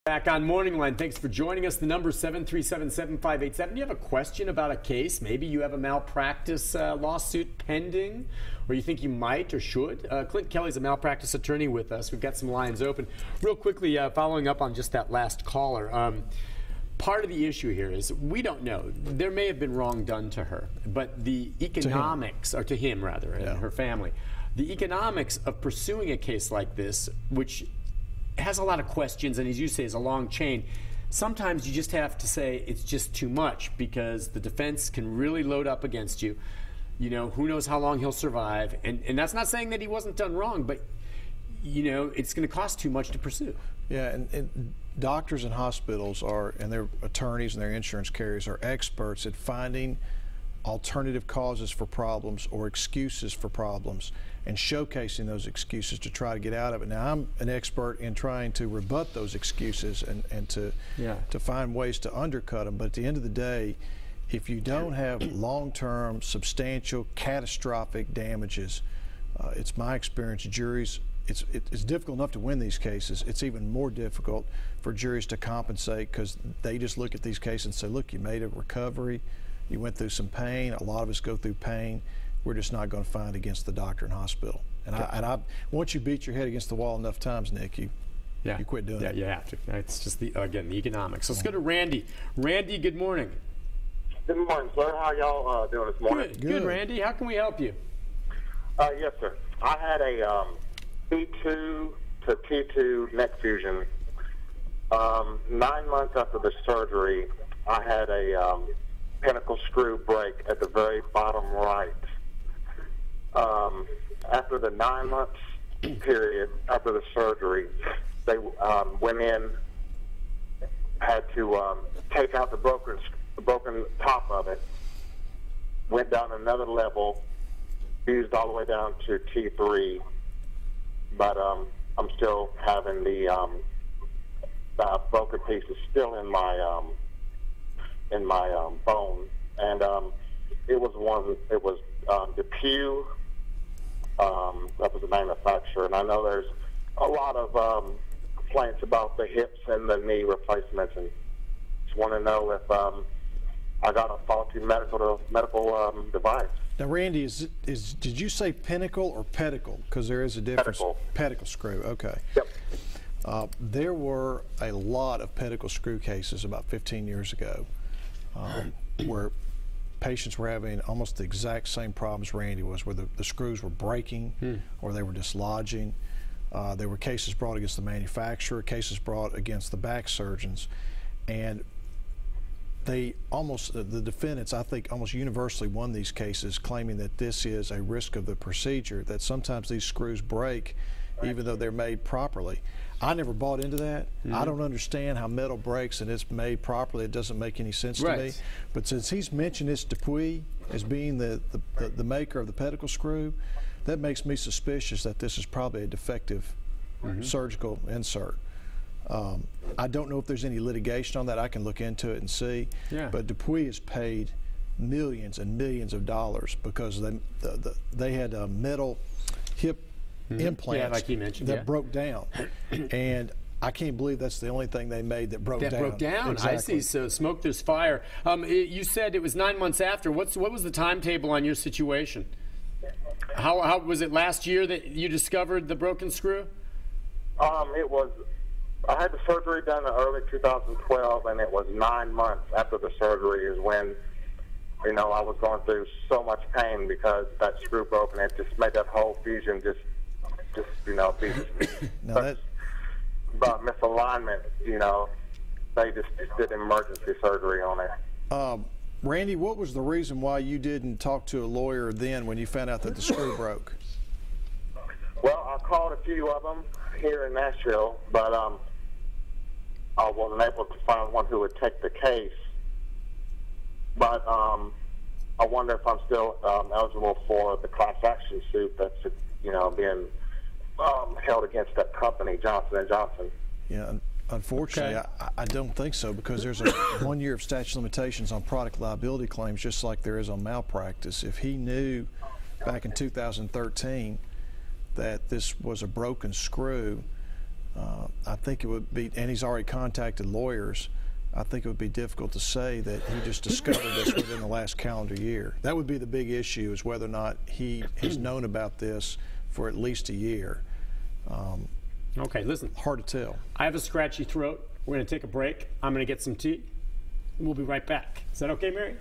Back on MorningLine. Thanks for joining us. The number is 737-7587. You have a question about a case? Maybe you have a malpractice lawsuit pending, or you think you might or should. Clint Kelly's a malpractice attorney with us. We've got some lines open. Real quickly, following up on just that last caller, part of the issue here is we don't know. There may have been wrong done to her, but the economics, or to him rather, and her family, the economics of pursuing a case like this, which has a lot of questions, and as you say, is a long chain. Sometimes you just have to say it's just too much because the defense can really load up against you. You know, who knows how long he'll survive, and that's not saying that he wasn't done wrong, but you know, it's going to cost too much to pursue. Yeah, and doctors and hospitals are, and their attorneys and their insurance carriers are experts at finding alternative causes for problems or excuses for problems and showcasing those excuses to try to get out of it. Now, I'm an expert in trying to rebut those excuses and to find ways to undercut them, but at the end of the day, if you don't have long-term, substantial, catastrophic damages, it's my experience, juries, it's difficult enough to win these cases. It's even more difficult for juries to compensate because they just look at these cases and say, look, you made a recovery, you went through some pain, a lot of us go through pain, we're just not going to find against the doctor and hospital. And I once you beat your head against the wall enough times, Nick, you quit doing it. Yeah, you have to. It's just, again, the economics. Let's go to Randy. Randy, good morning. Good morning, sir. How y'all doing this morning? Good, Randy. How can we help you? Yes, sir. I had a P.2 to P.2 neck fusion. 9 months after the surgery, I had a pentacle screw break at the very bottom right. After the 9 months period after the surgery, they went in, had to take out the broken top of it, went down another level, fused all the way down to T3, but I'm still having the broken pieces still in my bone, and it was DePuy. That was the manufacturer, and I know there's a lot of complaints about the hips and the knee replacements, and just want to know if I got a faulty medical device. Now, Randy, did you say pentacle or pedicle? Because there is a difference. Pedicle screw. Okay. Yep. There were a lot of pedicle screw cases about 15 years ago where patients were having almost the exact same problems Randy was, where the screws were breaking or they were dislodging. There were cases brought against the manufacturer, cases brought against the back surgeons, and the defendants, I think, almost universally won these cases, claiming that this is a risk of the procedure, that sometimes these screws break even though they're made properly. I never bought into that. I don't understand how metal breaks and it's made properly. It doesn't make any sense to me. But since he's mentioned this DePuy as being the maker of the pedicle screw, that makes me suspicious that this is probably a defective surgical insert. I don't know if there's any litigation on that. I can look into it and see. But DePuy has paid millions and millions of dollars because they had a metal hip implants like you mentioned, that broke down. And I can't believe that's the only thing they made that broke down. Exactly. I see. So smoke, there's fire. You said it was 9 months after. What was the timetable on your situation? How was it last year that you discovered the broken screw? It was. I had the surgery done in early 2012, and it was 9 months after the surgery is when, you know, I was going through so much pain because that screw broke, and it just made that whole fusion just you know, be about misalignment. You know, they just did emergency surgery on it. Randy, what was the reason why you didn't talk to a lawyer then when you found out that the screw broke? Well, I called a few of them here in Nashville, but I wasn't able to find one who would take the case. But I wonder if I'm still eligible for the class action suit that's, you know, being held against that company, Johnson & Johnson. Yeah, unfortunately, I don't think so, because there's a 1 year of statute of limitations on product liability claims, just like there is on malpractice. If he knew back in 2013 that this was a broken screw, I think it would be, and he's already contacted lawyers, I think it would be difficult to say that he just discovered this within the last calendar year. That would be the big issue, is whether or not he has known about this for at least a year. Okay, listen. Hard to tell. I have a scratchy throat. We're going to take a break. I'm going to get some tea. We'll be right back. Is that okay, Mary?